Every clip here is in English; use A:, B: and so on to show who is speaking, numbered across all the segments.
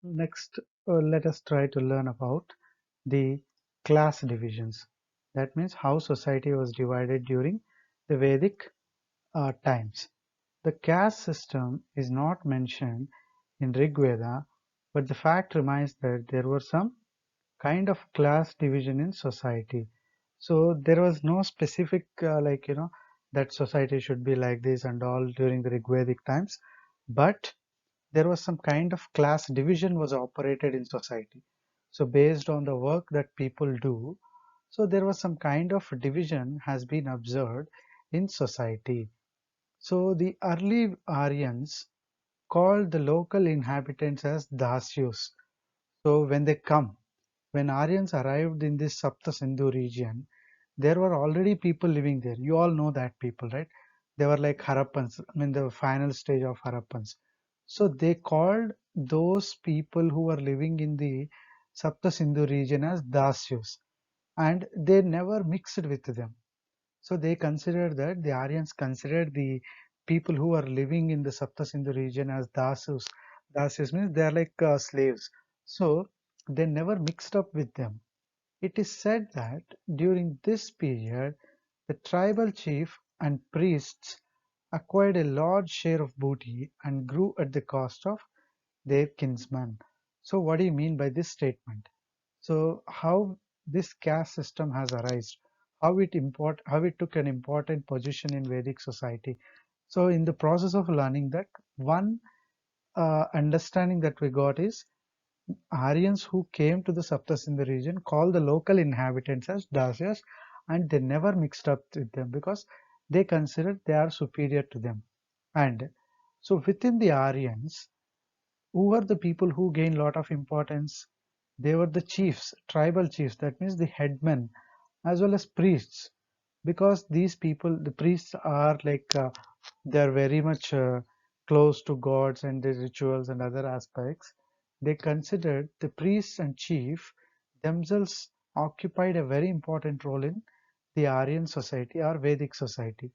A: Next, let us try to learn about the class divisions. That means how society was divided during the Vedic times. The caste system is not mentioned in Rig Veda, but the fact remains that there were some kind of class division in society. So there was no specific that society should be like this and all during the Rigvedic times, but there was some kind of class division was operated in society. So based on the work that people do, so there was some kind of division has been observed in society. So the early Aryans called the local inhabitants as Dasyus. So when Aryans arrived in this Sapta Sindhu region, there were already people living there. You all know that people, right? They were like Harappans, I mean the final stage of Harappans. So they called those people who were living in the Sapta Sindhu region as Dasyus, and they never mixed with them. So they considered that the Aryans considered the people who are living in the Sapta Sindhu region as Dasus. Dasus means they are like slaves. So they never mixed up with them. It is said that during this period, the tribal chief and priests acquired a large share of booty and grew at the cost of their kinsmen. So what do you mean by this statement? So how this caste system has arisen, how it took an important position in Vedic society. So in the process of learning that, one understanding that we got is Aryans who came to the Saptasindhu region called the local inhabitants as Dasyas, and they never mixed up with them because they considered they are superior to them. And so within the Aryans, who were the people who gained a lot of importance? They were the chiefs, tribal chiefs, that means the headmen, as well as priests, because these people, the priests are like they are very much close to gods and the rituals and other aspects. They considered the priests and chief themselves occupied a very important role in the Aryan society or Vedic society.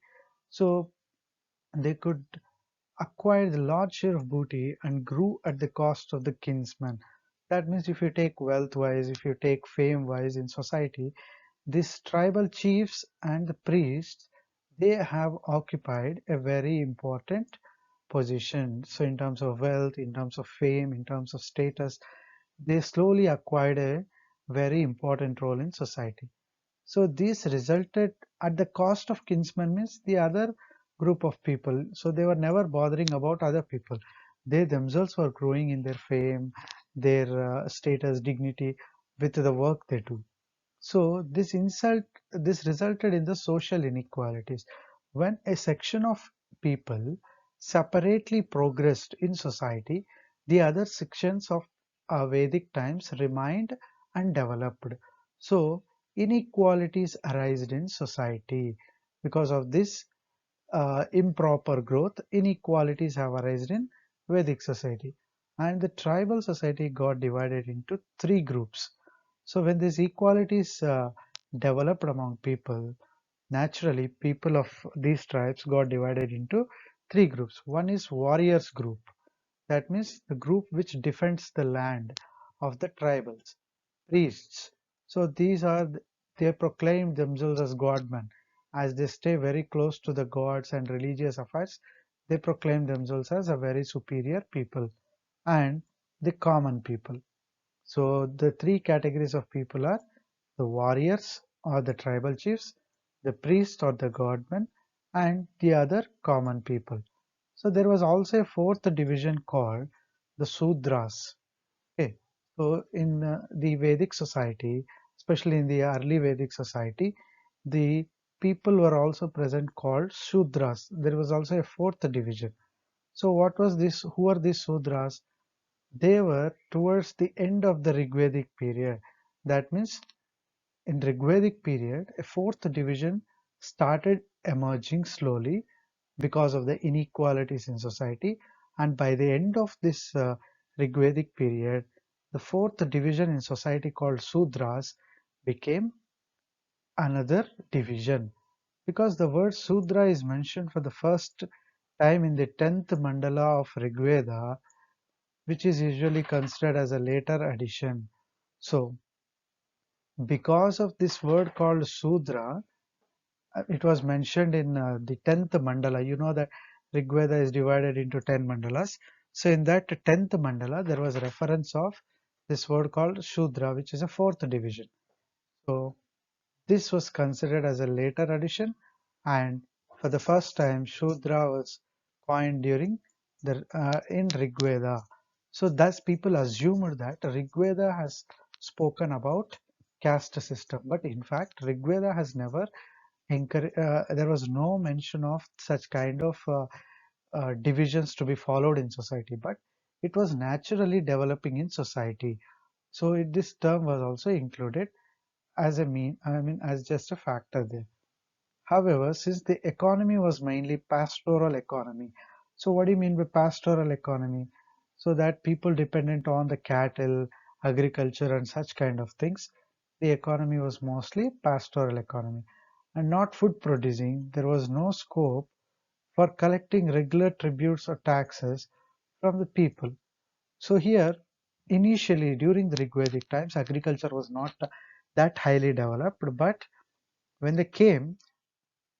A: So they could acquire the large share of booty and grew at the cost of the kinsman. That means if you take wealth wise, if you take fame wise in society, these tribal chiefs and the priests, they have occupied a very important position. So in terms of wealth, in terms of fame, in terms of status, they slowly acquired a very important role in society. So this resulted at the cost of kinsmen means the other group of people. So they were never bothering about other people. They themselves were growing in their fame, their status, dignity with the work they do. So this resulted in the social inequalities. When a section of people separately progressed in society, the other sections of Vedic times remained undeveloped. So inequalities arose in society. Because of this improper growth, inequalities have arisen in Vedic society. And the tribal society got divided into three groups. So when these equalities developed among people, naturally people of these tribes got divided into three groups. One is warriors group. That means the group which defends the land of the tribals. Priests. So these are, they proclaim themselves as godmen. As they stay very close to the gods and religious affairs, they proclaim themselves as a very superior people. And the common people. So the three categories of people are the warriors or the tribal chiefs, the priests or the godmen, and the other common people. So there was also a fourth division called the Sudras. Okay, so in the Vedic society, especially in the early Vedic society, the people were also present called Shudras. There was also a fourth division. So what was this? Who are these Sudras? They were towards the end of the Rigvedic period. That means in Rigvedic period, a fourth division started emerging slowly because of the inequalities in society. And by the end of this Rigvedic period, the fourth division in society called Sudras became another division. Because the word Sudra is mentioned for the first time in the 10th mandala of Rigveda, which is usually considered as a later addition. So, because of this word called Sudra, it was mentioned in the 10th mandala. You know that Rig Veda is divided into 10 mandalas. So, in that 10th mandala, there was a reference of this word called Shudra, which is a fourth division. So, this was considered as a later addition, and for the first time, Shudra was coined during the in Rig Veda. So thus people assumed that Rig Veda has spoken about caste system, but in fact Rig Veda has never there was no mention of such kind of divisions to be followed in society, but it was naturally developing in society. So this term was also included as a as just a factor there. However, since the economy was mainly pastoral economy, so what do you mean by pastoral economy? So that people dependent on the cattle, agriculture, and such kind of things, the economy was mostly pastoral economy and not food producing. There was no scope for collecting regular tributes or taxes from the people. So here, initially during the Rigvedic times, agriculture was not that highly developed, but when they came,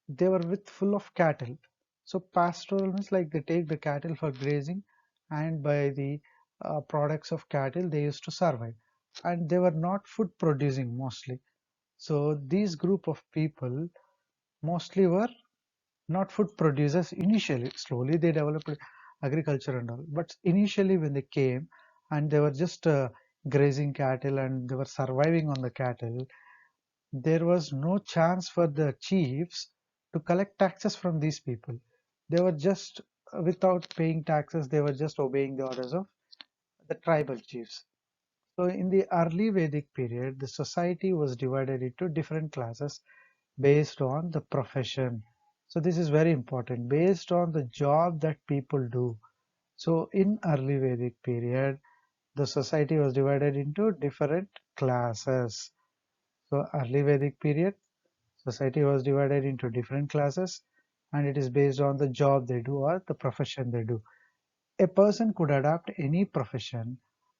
A: they were with full of cattle. So pastoral means like they take the cattle for grazing, and by the products of cattle they used to survive, and they were not food producing mostly. So these group of people mostly were not food producers initially. Slowly they developed agriculture and all, but initially when they came and they were just grazing cattle and they were surviving on the cattle, there was no chance for the chiefs to collect taxes from these people. They were just, without paying taxes, they were just obeying the orders of the tribal chiefs. So, in the early Vedic period, the society was divided into different classes based on the profession. So, this is very important, based on the job that people do. So, in early Vedic period, the society was divided into different classes. So, early Vedic period, society was divided into different classes, and it is based on the job they do or the profession they do. A person could adopt any profession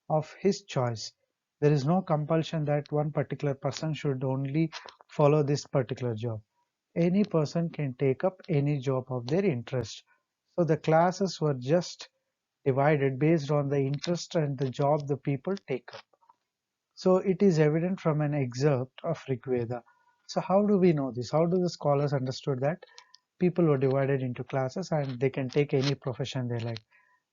A: of his choice. There is no compulsion that one particular person should only follow this particular job. Any person can take up any job of their interest. So the classes were just divided based on the interest and the job the people take up. So it is evident from an excerpt of Rig Veda. So how do we know this? How do the scholars understood that people were divided into classes and they can take any profession they like?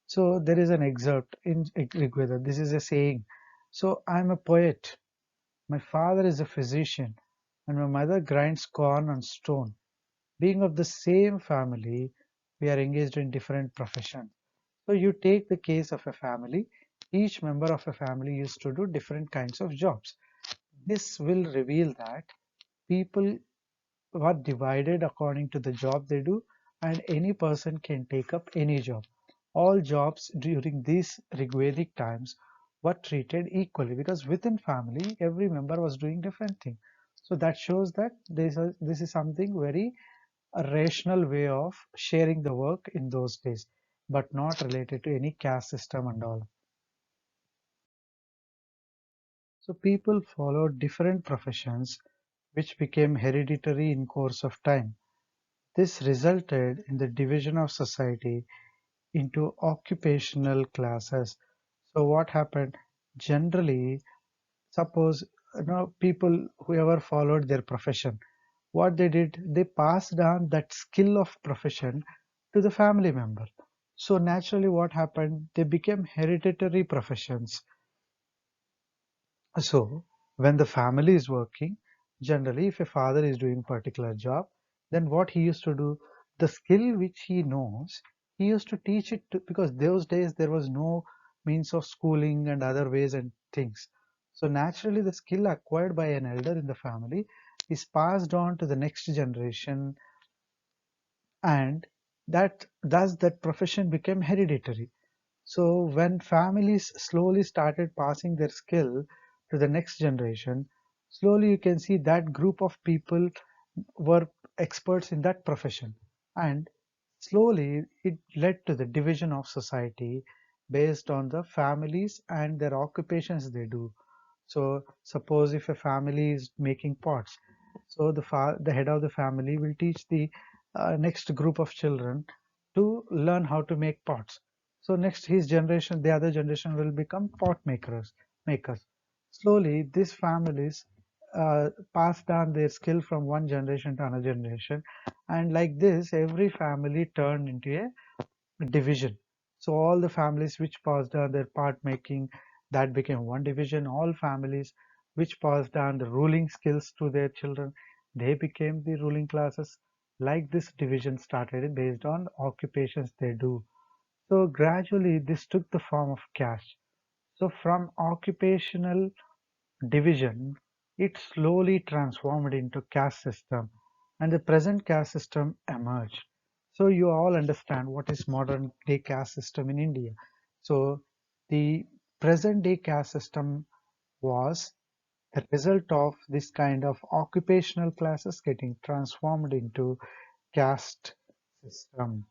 A: So there is an excerpt in Rig Veda. This is a saying. So I'm a poet. My father is a physician, and my mother grinds corn on stone. Being of the same family, we are engaged in different professions. So you take the case of a family. Each member of a family used to do different kinds of jobs. This will reveal that people are divided according to the job they do, and any person can take up any job. All jobs during these Rigvedic times were treated equally because within family every member was doing different thing. So that shows that this is something very a rational way of sharing the work in those days, but not related to any caste system and all. So people followed different professions which became hereditary in course of time. This resulted in the division of society into occupational classes. So what happened? Generally, suppose people whoever followed their profession, what they did, they passed on that skill of profession to the family member. So naturally, what happened? They became hereditary professions. So, when the family is working, generally, if a father is doing particular job, then what he used to do, the skill which he knows, he used to teach it to, because those days there was no means of schooling and other ways and things. So naturally, the skill acquired by an elder in the family is passed on to the next generation, and that thus that profession became hereditary. So when families slowly started passing their skill to the next generation, slowly you can see that group of people were experts in that profession. And slowly it led to the division of society based on the families and their occupations they do. So suppose if a family is making pots, so the head of the family will teach the next group of children to learn how to make pots. So next his generation, the other generation will become makers. Slowly, these families pass down their skill from one generation to another generation, and like this, every family turned into a division. So all the families which passed down their part making, that became one division. All families which passed down the ruling skills to their children, they became the ruling classes. Like this division started based on occupations they do. So gradually this took the form of caste. So from occupational division, it slowly transformed into caste system, and the present caste system emerged. So you all understand what is modern day caste system in India. So the present day caste system was the result of this kind of occupational classes getting transformed into caste system.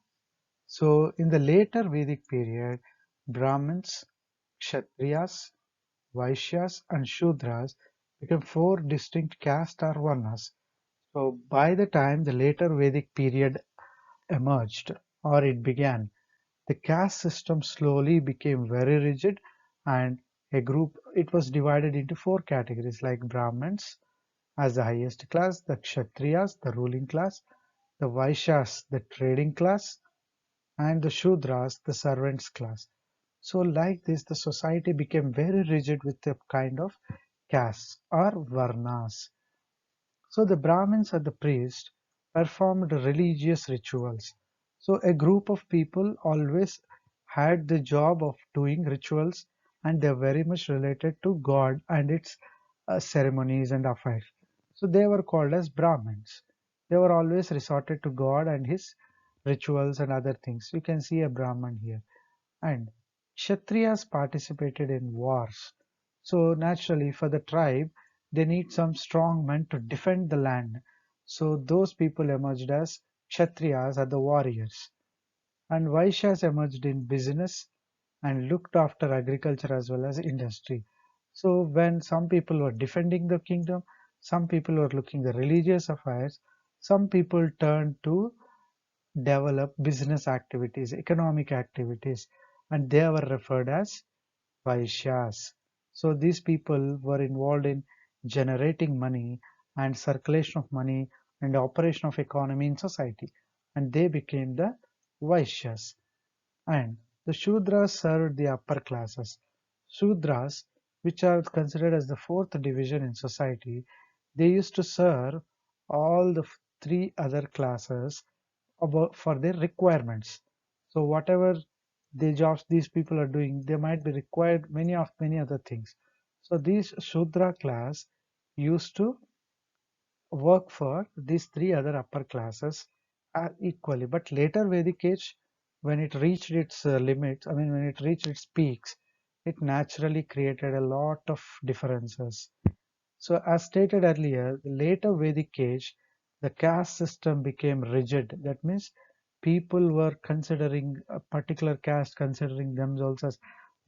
A: So in the later Vedic period, Brahmins, Kshatriyas, Vaishyas and Shudras became four distinct castes or varnas. So by the time the later Vedic period emerged or it began, the caste system slowly became very rigid, and it was divided into four categories like Brahmins as the highest class, the Kshatriyas, the ruling class, the Vaishyas, the trading class, and the Shudras, the servants class. So like this, the society became very rigid with a kind of castes or varnas. So the Brahmins or the priests performed religious rituals. So a group of people always had the job of doing rituals, and they're very much related to God and its ceremonies and affairs. So they were called as Brahmins. They were always resorted to God and his rituals and other things. You can see a Brahman here. And Kshatriyas participated in wars. So naturally, for the tribe, they need some strong men to defend the land. So those people emerged as Kshatriyas are the warriors. And Vaishyas emerged in business and looked after agriculture as well as industry. So when some people were defending the kingdom, some people were looking the religious affairs, some people turned to develop business activities, economic activities, and they were referred as Vaishyas. So these people were involved in generating money and circulation of money and operation of economy in society, and they became the Vaishyas. And the Shudras served the upper classes. Shudras, which are considered as the fourth division in society, they used to serve all the three other classes about for their requirements. So whatever the jobs these people are doing, they might be required many other things. So these Shudra class used to work for these three other upper classes equally. But later Vedic age, when it reached its limits, I mean when it reached its peaks, it naturally created a lot of differences. So as stated earlier, the later Vedic age, the caste system became rigid. That means people were considering a particular caste, considering themselves as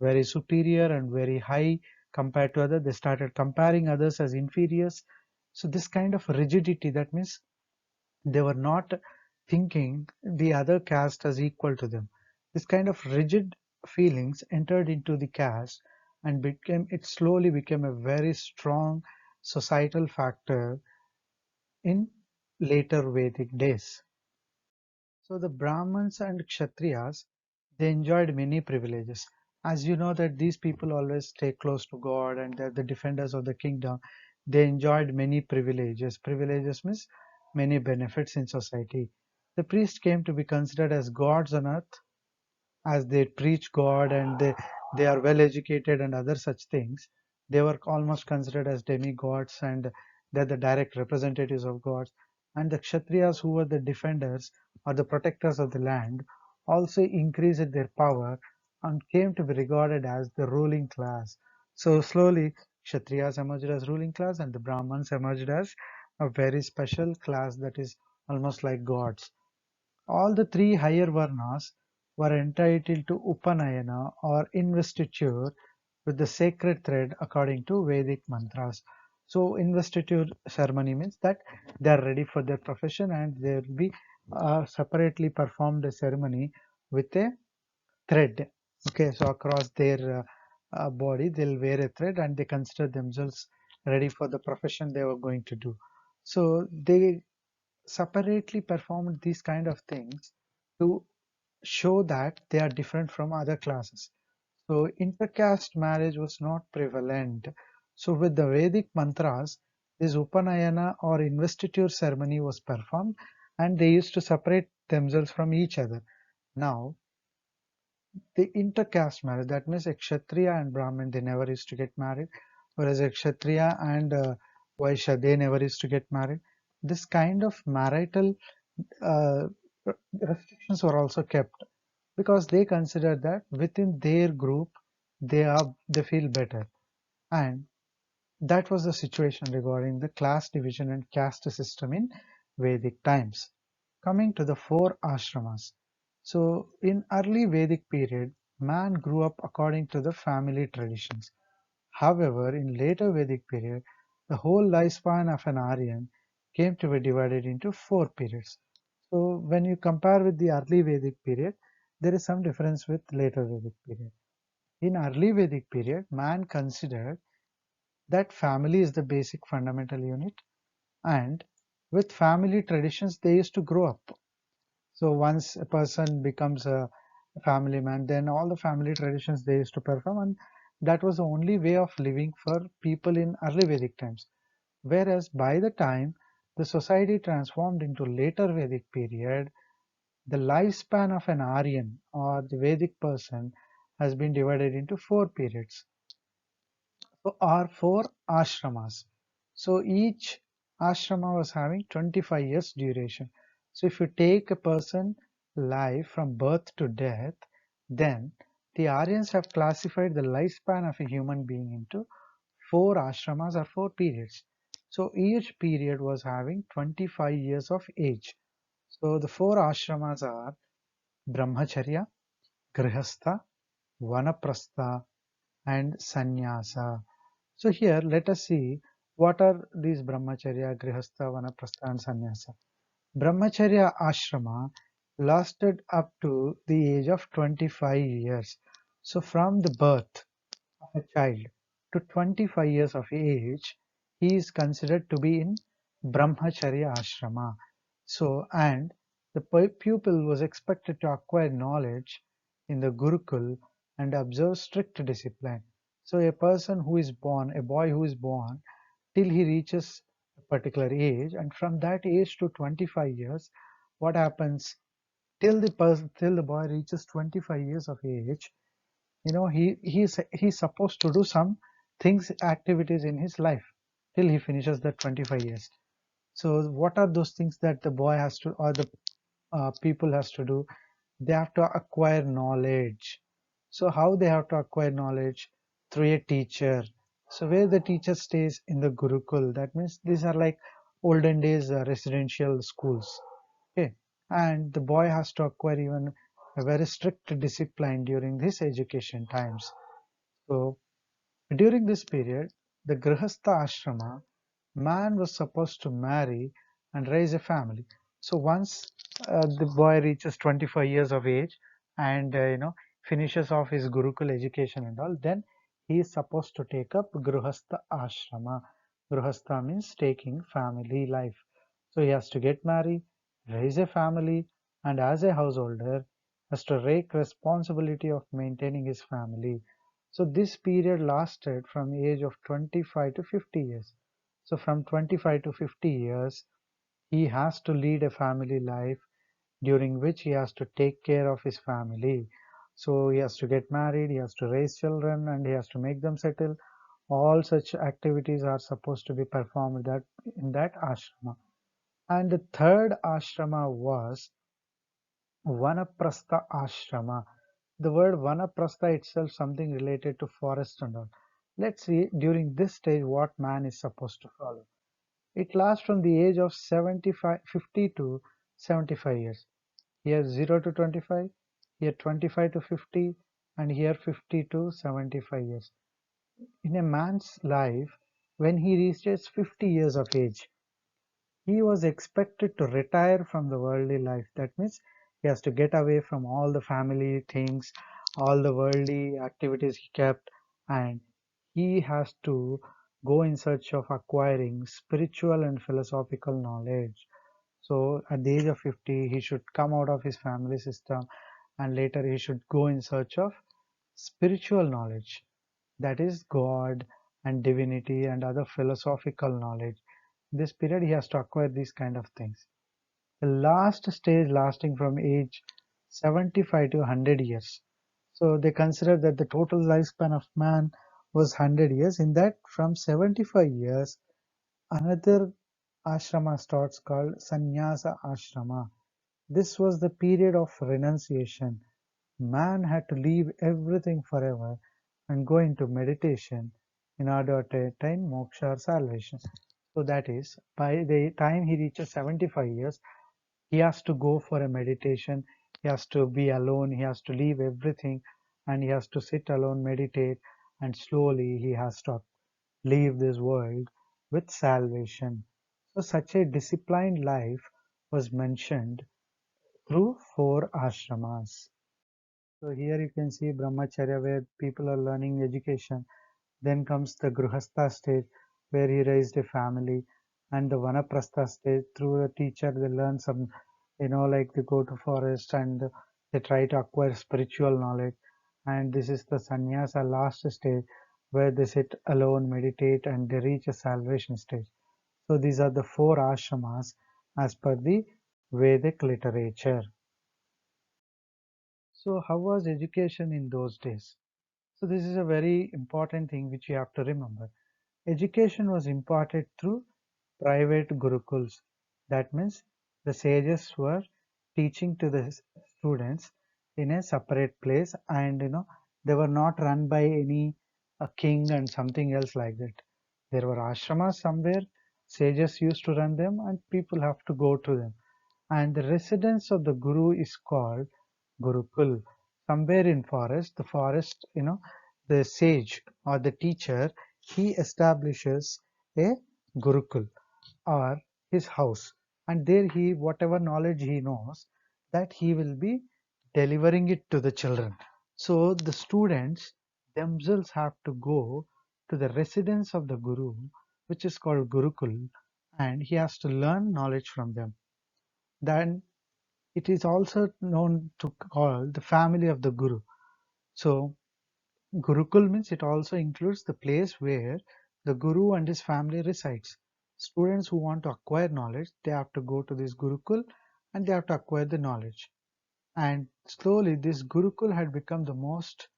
A: very superior and very high compared to others. They started comparing others as inferiors. So this kind of rigidity, that means they were not thinking the other caste as equal to them. This kind of rigid feelings entered into the caste and it slowly became a very strong societal factor in later Vedic days. So the Brahmins and Kshatriyas, they enjoyed many privileges. As you know that these people always stay close to God and they're the defenders of the kingdom, they enjoyed many privileges. Privileges means many benefits in society. The priests came to be considered as gods on earth as they preach God and they are well educated and other such things. They were almost considered as demigods and they're the direct representatives of gods. And the Kshatriyas, who were the defenders or the protectors of the land, also increased their power and came to be regarded as the ruling class. So slowly, Kshatriyas emerged as ruling class and the Brahmins emerged as a very special class that is almost like gods. All the three higher varnas were entitled to Upanayana or investiture with the sacred thread according to Vedic mantras. So investiture ceremony means that they are ready for their profession and there will be separately performed a ceremony with a thread. Okay, so across their body they'll wear a thread and they consider themselves ready for the profession they were going to do. So they separately performed these kind of things to show that they are different from other classes. So intercaste marriage was not prevalent. So with the Vedic mantras, this Upanayana or investiture ceremony was performed and they used to separate themselves from each other. Now, the intercaste marriage, that means a Kshatriya and Brahmin, they never used to get married, whereas a Kshatriya and Vaishya, they never used to get married. This kind of marital uh, restrictions were also kept because they consider that within their group they feel better, and that was the situation regarding the class division and caste system in Vedic times. Coming to the four ashramas. So in early Vedic period, man grew up according to the family traditions. However, in later Vedic period, the whole lifespan of an Aryan came to be divided into four periods. So when you compare with the early Vedic period, there is some difference with later Vedic period. In early Vedic period, man considered that family is the basic fundamental unit, and with family traditions they used to grow up. So once a person becomes a family man, then all the family traditions they used to perform, and that was the only way of living for people in early Vedic times. Whereas by the time the society transformed into later Vedic period, the lifespan of an Aryan or the Vedic person has been divided into four periods. So are four ashramas. So each ashrama was having 25 years duration. So if you take a person life from birth to death, then the Aryans have classified the lifespan of a human being into four ashramas or four periods. So each period was having 25 years of age. So the four ashramas are Brahmacharya, Grihastha, Vanaprastha, and Sannyasa. So here let us see what are these Brahmacharya, Grihastha, Vanaprastha and Sannyasa. Brahmacharya ashrama lasted up to the age of 25 years. So from the birth of a child to 25 years of age, he is considered to be in Brahmacharya ashrama. So, and the pupil was expected to acquire knowledge in the gurukul and observe strict discipline. So a person who is born, a boy who is born till he reaches a particular age, and from that age to 25 years, what happens till the boy reaches 25 years of age, he's supposed to do some things, activities in his life till he finishes the 25 years. So what are those things that the boy has to, or the people has to do? They have to acquire knowledge. So how they have to acquire knowledge? Through a teacher. So where the teacher stays in the gurukul, that means these are like olden days residential schools. Okay, and the boy has to acquire even a very strict discipline during his education times. So during this period, the Grihastha ashrama, man was supposed to marry and raise a family. So once the boy reaches 25 years of age and finishes off his Gurukul education and all, then he is supposed to take up Grihastha ashrama. Grihastha means taking family life. So he has to get married, raise a family, and as a householder, has to take responsibility of maintaining his family. So this period lasted from age of 25 to 50 years. So from 25 to 50 years, he has to lead a family life during which he has to take care of his family. So he has to get married, he has to raise children, and he has to make them settle. All such activities are supposed to be performed in that ashrama. And the third ashrama was Vanaprastha ashrama. The word Vanaprastha itself something related to forest and all. Let's see during this stage what man is supposed to follow. It lasts from the age of 50 to 75 years. He has 0 to 25, Here 25 to 50, and here 50 to 75 years. In a man's life, when he reaches 50 years of age, he was expected to retire from the worldly life. That means he has to get away from all the family things, all the worldly activities he kept, and he has to go in search of acquiring spiritual and philosophical knowledge. So at the age of 50, he should come out of his family system, and later he should go in search of spiritual knowledge, that is God and divinity and other philosophical knowledge. This period he has to acquire these kind of things. The last stage lasting from age 75 to 100 years. So they consider that the total lifespan of man was 100 years. In that, from 75 years, another ashrama starts called sannyasa ashrama. This was the period of renunciation. Man had to leave everything forever and go into meditation in order to attain moksha or salvation. So that is, by the time he reaches 75 years, he has to go for a meditation. He has to be alone. He has to leave everything, and he has to sit alone, meditate, and slowly he has to leave this world with salvation. So such a disciplined life was mentioned through four ashramas. So here you can see brahmacharya, where people are learning education. Then comes the Gruhastha stage, where he raised a family, and the Vanaprastha stage. Through the teacher, they learn some, like they go to forest and they try to acquire spiritual knowledge. And this is the Sannyasa last stage, where they sit alone, meditate, and they reach a salvation stage. So these are the four ashramas as per the Vedic literature. So how was education in those days? So this is a very important thing which you have to remember. Education was imparted through private gurukuls. That means the sages were teaching to the students in a separate place, and they were not run by any a king and something else like that. There were ashramas somewhere, sages used to run them, and people have to go to them. And the residence of the guru is called gurukul. Somewhere in forest, the sage or the teacher, he establishes a gurukul or his house, and there he whatever knowledge he knows, that he will be delivering it to the children. So the students themselves have to go to the residence of the guru, which is called gurukul, and he has to learn knowledge from them. Then it is also known to call the family of the guru. So Gurukul means it also includes the place where the guru and his family resides. Students who want to acquire knowledge, they have to go to this Gurukul and they have to acquire the knowledge. And slowly this Gurukul had become the most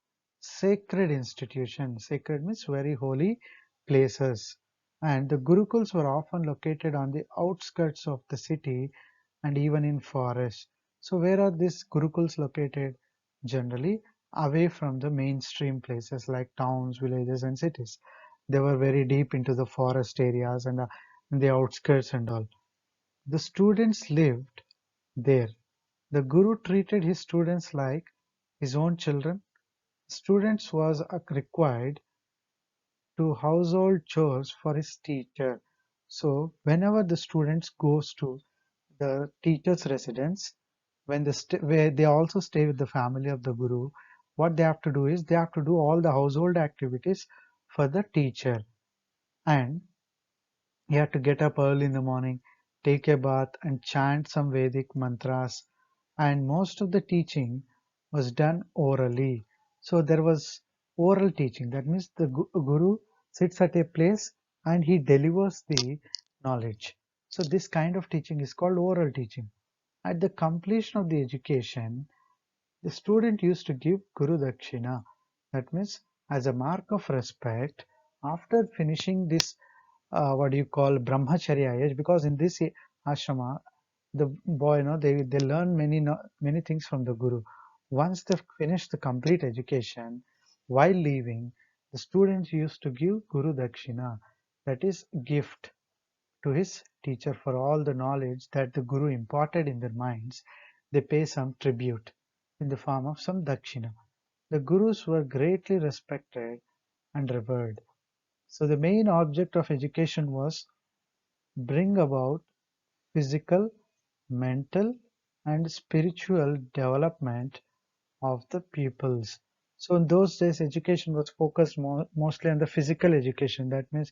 A: sacred institution. Sacred means very holy places. And the Gurukuls were often located on the outskirts of the city and even in forests. So where are these Gurukuls located? Generally away from the mainstream places like towns, villages and cities. They were very deep into the forest areas and in the outskirts and all. The students lived there. The guru treated his students like his own children. Students was required to household chores for his teacher. So whenever the students goes to the teacher's residence, when where they also stay with the family of the guru, what they have to do is they have to do all the household activities for the teacher, and you have to get up early in the morning, take a bath, and chant some Vedic mantras. And most of the teaching was done orally. So there was oral teaching. That means the guru sits at a place and he delivers the knowledge. So this kind of teaching is called oral teaching. At the completion of the education, the student used to give Guru Dakshina. That means, as a mark of respect, after finishing this, what do you call Brahmacharya age, because in this ashrama, the boy, they learn many things from the Guru. Once they've finished the complete education, while leaving, the students used to give Guru Dakshina, that is, gift to his teacher for all the knowledge that the Guru imparted in their minds. They pay some tribute. in the form of some dakshina. The gurus were greatly respected and revered. So the main object of education was bring about physical, mental, and spiritual development of the pupils. So in those days, education was focused mostly on the physical education. That means,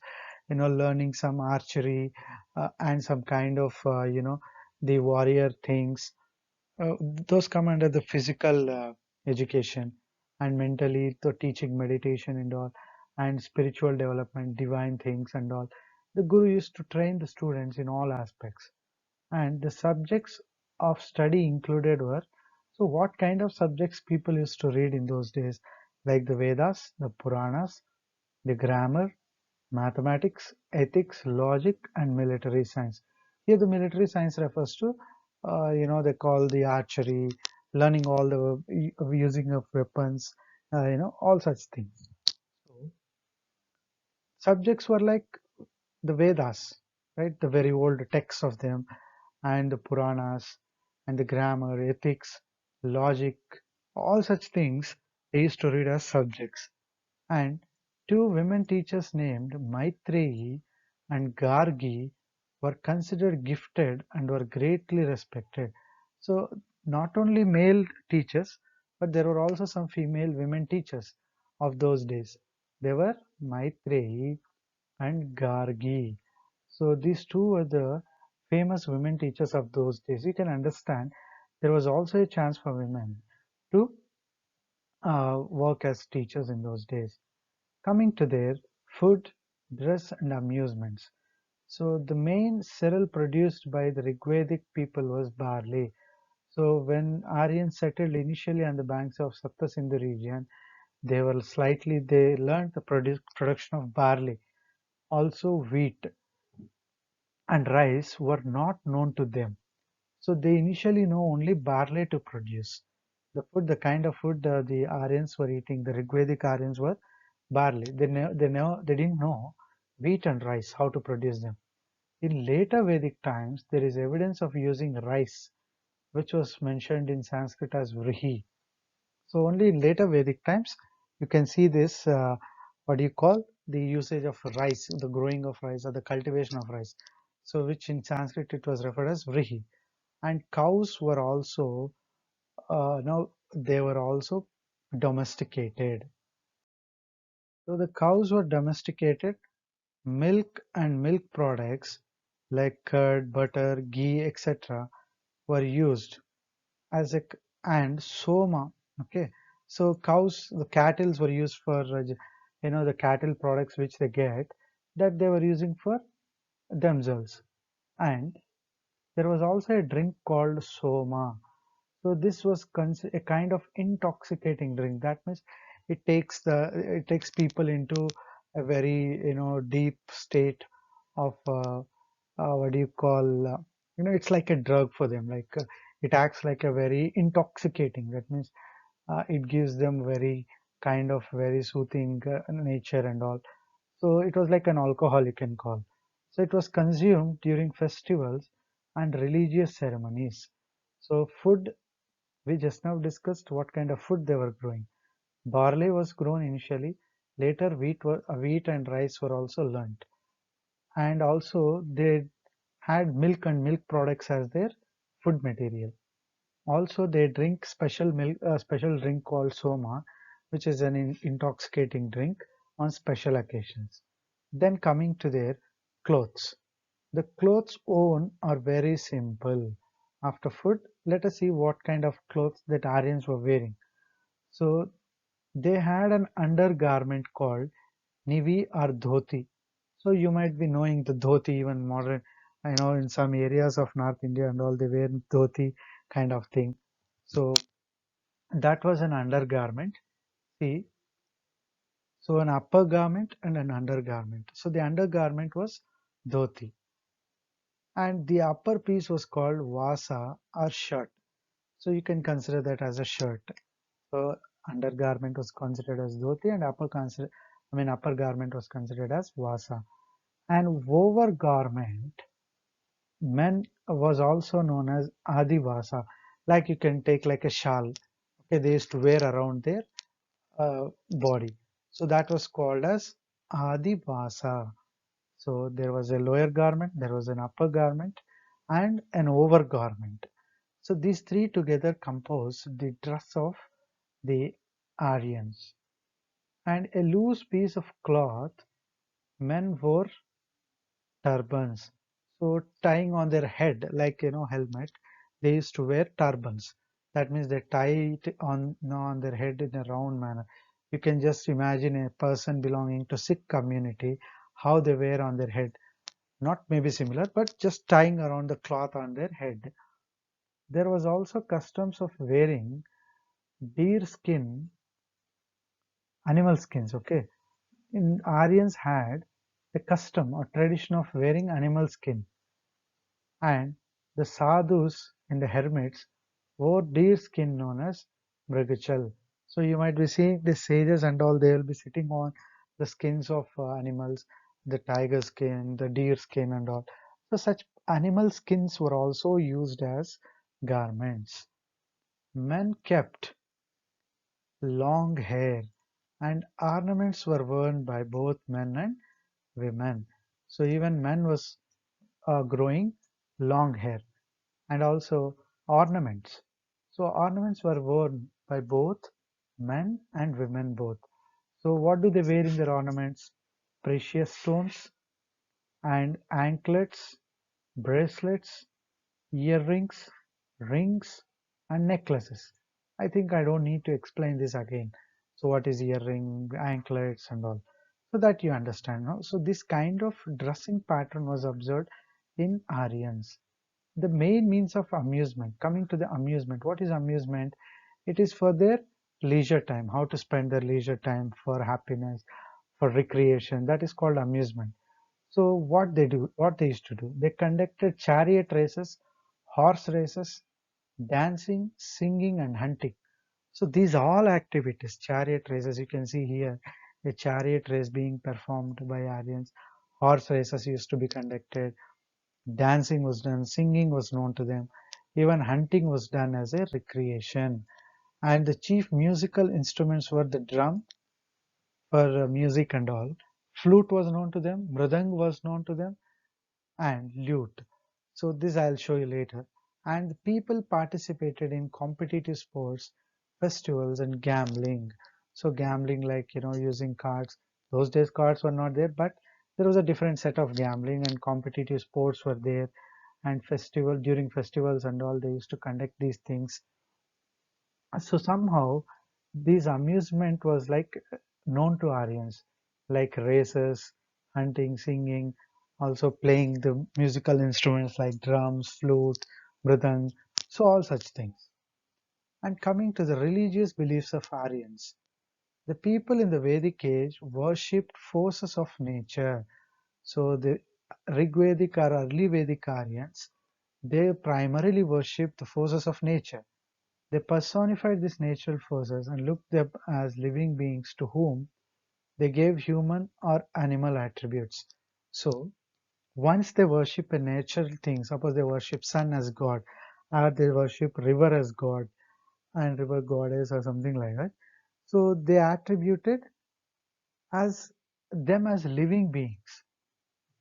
A: learning some archery and some kind of, the warrior things. Uh, those come under the physical education, and mentally the teaching meditation and all, and spiritual development, divine things and all. The guru used to train the students in all aspects, and the subjects of study included were, so what kind of subjects people used to read in those days, like the Vedas, the Puranas, the grammar, mathematics, ethics, logic, and military science. Here, the military science refers to, they call the archery, learning all the using of weapons, all such things. So, subjects were like the Vedas, right? The very old texts of them, and the Puranas, and the grammar, ethics, logic, all such things they used to read as subjects. And two women teachers named Maitreyi and Gargi were considered gifted and were greatly respected. So, not only male teachers, but there were also some female women teachers of those days. They were Maitreyi and Gargi. So these two were the famous women teachers of those days. You can understand there was also a chance for women to work as teachers in those days. Coming to their food, dress, and amusements. So the main cereal produced by the Rigvedic people was barley. So when Aryans settled initially on the banks of Saptasindhu region, they learned the production of barley. Also wheat and rice were not known to them. So they initially know only barley to produce. The kind of food the Aryans were eating, the Rigvedic Aryans were barley. They didn't know wheat and rice, how to produce them. In later Vedic times, there is evidence of using rice, which was mentioned in Sanskrit as vrihi. So only in later Vedic times, you can see this, what do you call, the usage of rice, the growing of rice or the cultivation of rice. So which in Sanskrit it was referred as vrihi. And cows were also, now they were also domesticated. So the cows were domesticated. Milk and milk products like curd, butter, ghee, etc. were used as a and soma. Okay, so cows, the cattle were used for the cattle products which they get, that they were using for themselves. And there was also a drink called soma. So this was a kind of intoxicating drink. That means it takes people into a very deep state of what do you call it's like a drug for them. Like it acts like a very intoxicating. That means it gives them very kind of very soothing nature and all. So it was like an alcohol, you can call. So it was consumed during festivals and religious ceremonies. So food, we just now discussed what kind of food they were growing. Barley was grown initially. Later, wheat and rice were also learnt. And also, they had milk and milk products as their food material. Also, they drink special drink called soma, which is an intoxicating drink on special occasions. Then coming to their clothes. The clothes worn are very simple. After food, let us see what kind of clothes that Aryans were wearing. So they had an undergarment called nivi or dhoti. So you might be knowing the dhoti, even modern. I know in some areas of North India and all they wear dhoti kind of thing. So that was an undergarment. See, so an upper garment and an undergarment. So the undergarment was dhoti, and the upper piece was called vasa or shirt. So you can consider that as a shirt. So undergarment was considered as dhoti, and upper garment was considered as vasa. And over garment, men was also known as adivasa. Like you can take like a shawl. Okay, they used to wear around their body. So that was called as Adivasa. So there was a lower garment, there was an upper garment, and an overgarment. So these three together compose the dress of the Aryans. And a loose piece of cloth, men wore turbans. So tying on their head, like helmet, they used to wear turbans. That means they tie it on their head in a round manner. You can just imagine a person belonging to Sikh community, how they wear on their head. Not maybe similar, but just tying around the cloth on their head. There was also customs of wearing deer skin, animal skins. Okay, in Aryans had a custom or tradition of wearing animal skin, and the sadhus and the hermits wore deer skin known as mrigachal. So you might be seeing the sages and all, they will be sitting on the skins of animals, the tiger skin, the deer skin and all. So such animal skins were also used as garments. Men kept long hair, and ornaments were worn by both men and women. So even men was growing long hair, and also ornaments. So ornaments were worn by both men and women both. So what do they wear in their ornaments? Precious stones and anklets, bracelets, earrings, rings, and necklaces. I think I don't need to explain this again. So what is earring, anklets and all, so that you understand. No? So this kind of dressing pattern was observed in Aryans. The main means of amusement, coming to the amusement, what is amusement? It is for their leisure time, how to spend their leisure time for happiness, for recreation, that is called amusement. So what they used to do, they conducted chariot races, horse races, dancing, singing and hunting. So these all activities, chariot races, you can see here a chariot race being performed by Aryans, horse races used to be conducted, dancing was done, singing was known to them, even hunting was done as a recreation. And the chief musical instruments were the drum for music and all. Flute was known to them, mridang was known to them, and lute. So this I'll show you later. And the people participated in competitive sports, festivals, and gambling. So gambling, like using cards. Those days cards were not there, but there was a different set of gambling, and competitive sports were there, and during festivals and all, they used to conduct these things. So somehow this amusement was like known to Aryans, like races, hunting, singing, also playing the musical instruments like drums, flute, mridang, so all such things. And coming to the religious beliefs of Aryans, the people in the Vedic age worshipped forces of nature. So the Rigvedic or early Vedic Aryans, they primarily worshipped the forces of nature. They personified these natural forces and looked them as living beings to whom they gave human or animal attributes. So once they worship a natural thing, suppose they worship sun as God, or they worship river as God and river goddess or something like that. So they attributed as them as living beings.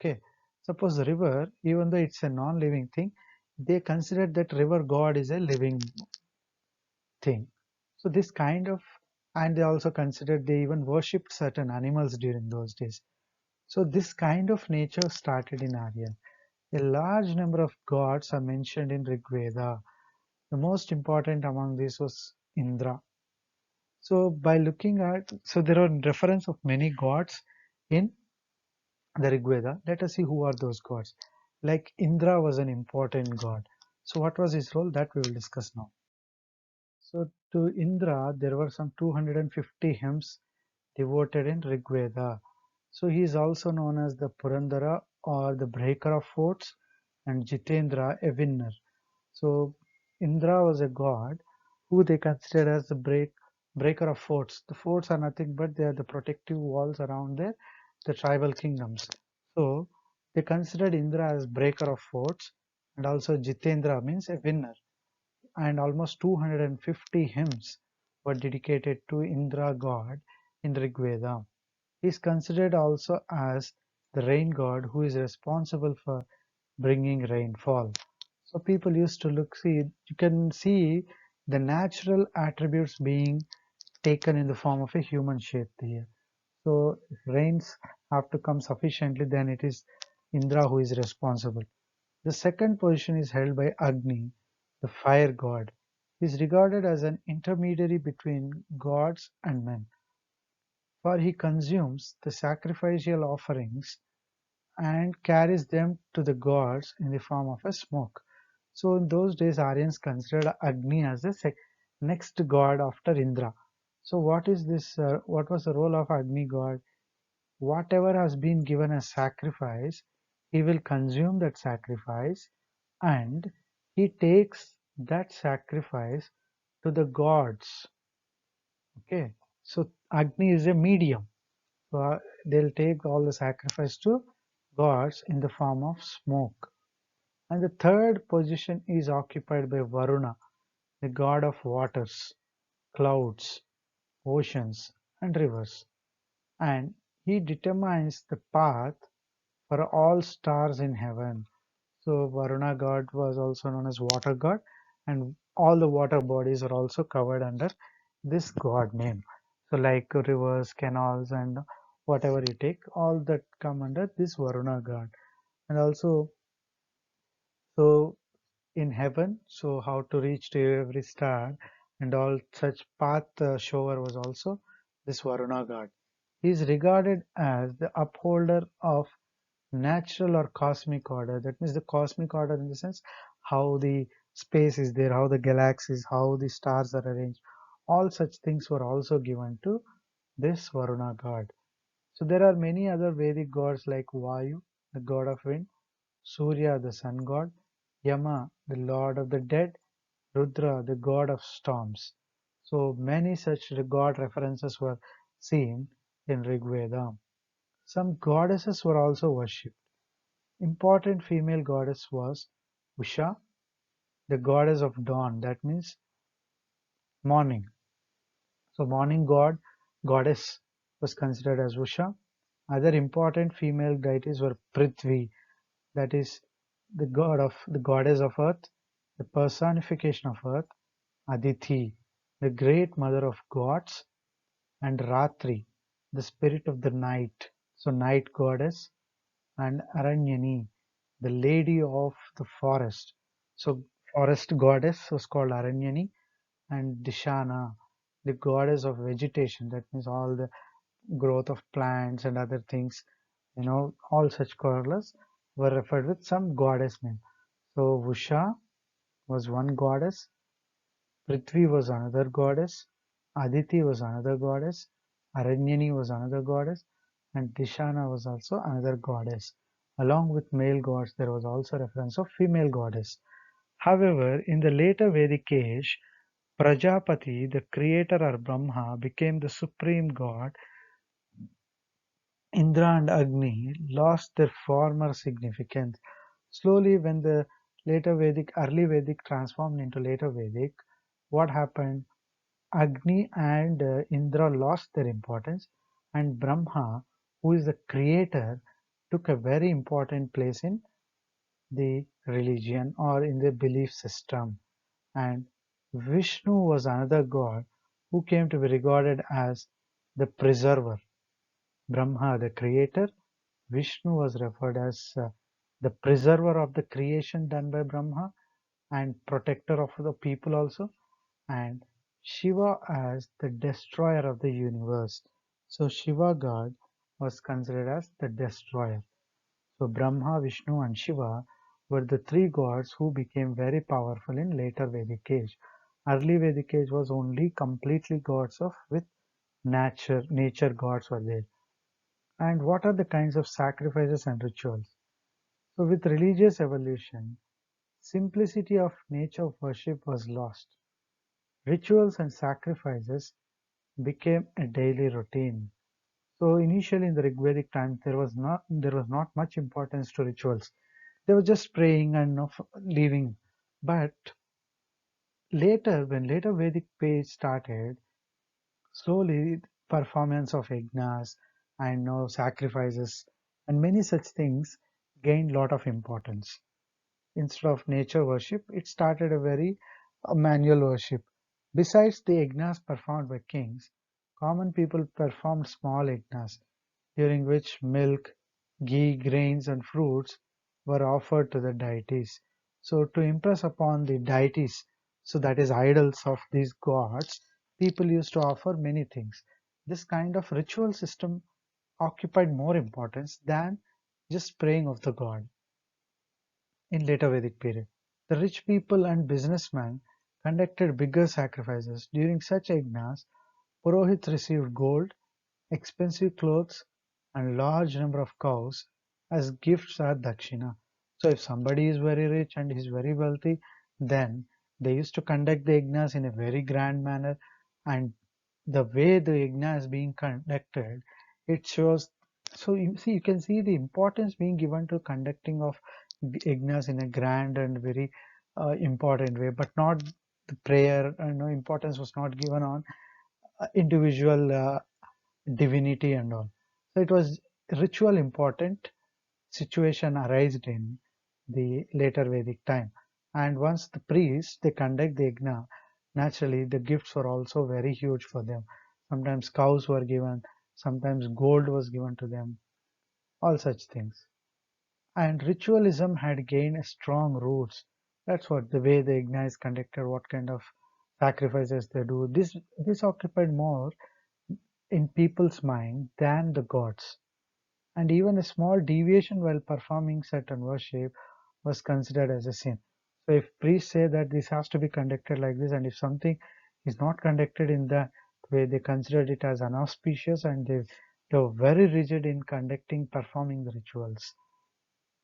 A: Okay. Suppose the river, even though it's a non-living thing, they considered that river god is a living thing. So this kind of, and they also considered, they even worshipped certain animals during those days. So this kind of nature started in Arya. A large number of gods are mentioned in Rig Veda. The most important among these was Indra. So by looking at, so there are reference of many gods in the Rig Veda. Let us see who are those gods. Like Indra was an important god. So what was his role? That we will discuss now. So to Indra, there were some 250 hymns devoted in Rig Veda. So he is also known as the Purandara or the breaker of forts, and Jitendra, a winner. So Indra was a god who they considered as the breaker of forts. The forts are nothing but they are the protective walls around the tribal kingdoms. So they considered Indra as breaker of forts, and also Jitendra means a winner, and almost 250 hymns were dedicated to Indra god in Rig Veda. He is considered also as the rain god who is responsible for bringing rainfall. So people used to you can see the natural attributes being taken in the form of a human shape here. So if rains have to come sufficiently, then it is Indra who is responsible. The second position is held by Agni, the fire god. He is regarded as an intermediary between gods and men, for he consumes the sacrificial offerings and carries them to the gods in the form of a smoke. So in those days, Aryans considered Agni as the next god after Indra. So what is this? What was the role of Agni god? Whatever has been given as sacrifice, he will consume that sacrifice, and he takes that sacrifice to the gods. Okay, so Agni is a medium. So they'll take all the sacrifice to gods in the form of smoke. And the third position is occupied by Varuna, the god of waters, clouds, oceans, and rivers. And he determines the path for all stars in heaven. So Varuna god was also known as water god, and all the water bodies are also covered under this god name. So like rivers, canals, and whatever you take, all that come under this Varuna god. And also, so in heaven, so how to reach to every star and all such path shower was also this Varuna god. He is regarded as the upholder of natural or cosmic order. That means the cosmic order in the sense how the space is there, how the galaxies, how the stars are arranged. All such things were also given to this Varuna god. So there are many other Vedic gods like Vayu, the god of wind, Surya, the sun god, Yama, the lord of the dead, Rudra, the god of storms. So many such god references were seen in Rig Veda. Some goddesses were also worshipped. Important female goddess was Usha, the goddess of dawn, that means morning. So morning goddess was considered as Usha. Other important female deities were Prithvi, that is the goddess of earth, the personification of earth, Aditi, the great mother of gods, and Ratri, the spirit of the night, so night goddess, and Aranyani, the lady of the forest. So forest goddess was called Aranyani, and Dishana, the goddess of vegetation. That means all the growth of plants and other things. All such goddesses were referred with some goddess name. So Vusha was one goddess, Prithvi was another goddess, Aditi was another goddess, Aranyani was another goddess, and Dishana was also another goddess. Along with male gods, there was also reference of female goddess. However, in the later Vedic age, Prajapati, the creator or Brahma, became the supreme god. Indra and Agni lost their former significance. Slowly, when the early Vedic transformed into later Vedic, what happened? Agni and Indra lost their importance, and Brahma, who is the creator, took a very important place in the religion or in the belief system. And Vishnu was another god who came to be regarded as the preserver. Brahma, the creator, Vishnu was referred as the preserver of the creation done by Brahma and protector of the people also, and Shiva as the destroyer of the universe. So Shiva god was considered as the destroyer. So Brahma, Vishnu and Shiva were the three gods who became very powerful in later Vedic age. Early Vedic age was only completely gods of with nature gods were there. And what are the kinds of sacrifices and rituals? So with religious evolution, simplicity of nature worship was lost. Rituals and sacrifices became a daily routine. So initially in the Rigvedic times, there was not much importance to rituals. They were just praying and leaving. But later, when later Vedic page started, Slowly, performance of yajnas and sacrifices and many such things gained lot of importance. Instead of nature worship, it started a very manual worship. Besides the yajnas performed by kings, common people performed small yajnas during which milk, ghee, grains, and fruits were offered to the deities. So, to impress upon the deities, so that is idols of these gods, people used to offer many things. This kind of ritual system occupied more importance than just praying of the god in later Vedic period. The rich people and businessmen conducted bigger sacrifices. During such yajnas, Purohits received gold, expensive clothes, and large number of cows as gifts as dakshina. So if somebody is very rich and is very wealthy, then they used to conduct the yajnas in a very grand manner, and the way the yajna is being conducted, it shows. So you see, you can see the importance being given to conducting of yajnas in a grand and very important way, but not the prayer. No importance was not given on individual divinity and all. So it was ritual important situation arisen in the later Vedic time. And once the priests they conduct the yajna, naturally the gifts were also very huge for them. Sometimes cows were given, sometimes gold was given to them, all such things. And ritualism had gained strong roots. That's what the way the yajna is conducted, what kind of sacrifices they do. This occupied more in people's mind than the gods. And even a small deviation while performing certain worship was considered as a sin. So if priests say that this has to be conducted like this, and if something is not conducted in that way, they considered it as unauspicious, and they were very rigid in conducting, performing the rituals.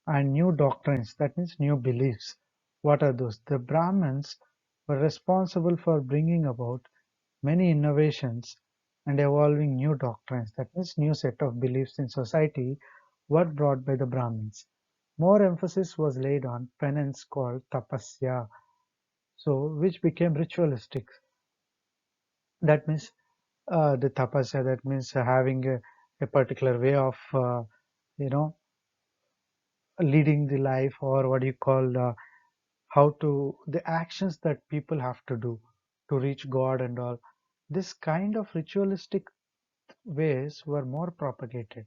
A: And new doctrines, that means new beliefs. What are those? The Brahmins were responsible for bringing about many innovations and evolving new doctrines, that means new set of beliefs in society, were brought by the Brahmins. More emphasis was laid on penance called tapasya, so which became ritualistic. That means the tapasya, that means having a particular way of you know leading the life, or what you call how to the actions that people have to do to reach God and all. This kind of ritualistic ways were more propagated,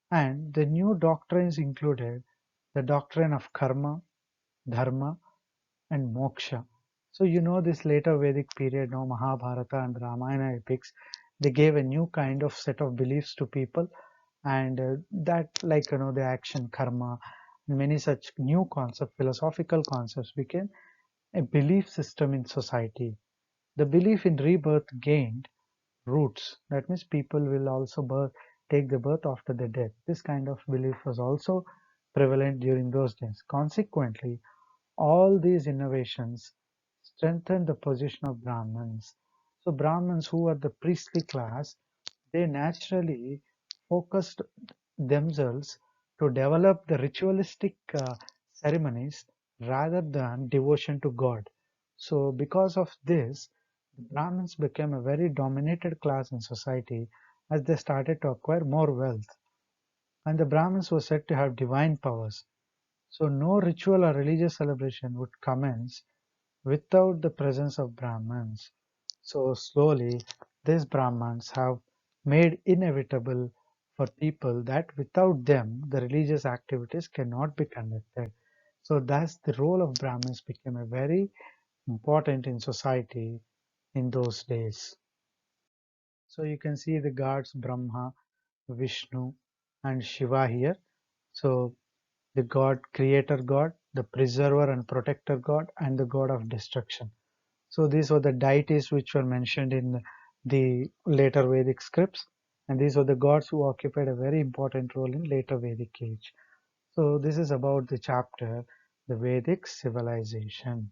A: and the new doctrines included the doctrine of karma, dharma, and moksha. So this later Vedic period, now Mahabharata and Ramayana epics, they gave a new kind of set of beliefs to people, and that like the action karma, many such new concepts, philosophical concepts became a belief system in society. The belief in rebirth gained roots. That means people will also take the birth after the death. This kind of belief was also prevalent during those days. Consequently, all these innovations strengthened the position of Brahmins. So Brahmins, who were the priestly class, they naturally focused themselves to develop the ritualistic ceremonies rather than devotion to God. So because of this, the Brahmins became a very dominated class in society as they started to acquire more wealth. And the Brahmins were said to have divine powers. So no ritual or religious celebration would commence without the presence of Brahmins. So slowly, these Brahmins have made inevitable for people that without them, the religious activities cannot be conducted. So thus the role of Brahmins became a very important in society in those days. So you can see the gods Brahma, Vishnu, and Shiva here. So the god, creator god, the preserver and protector god, and the god of destruction. So these were the deities which were mentioned in the later Vedic scripts, and these were the gods who occupied a very important role in later Vedic age. So this is about the chapter, the Vedic civilization.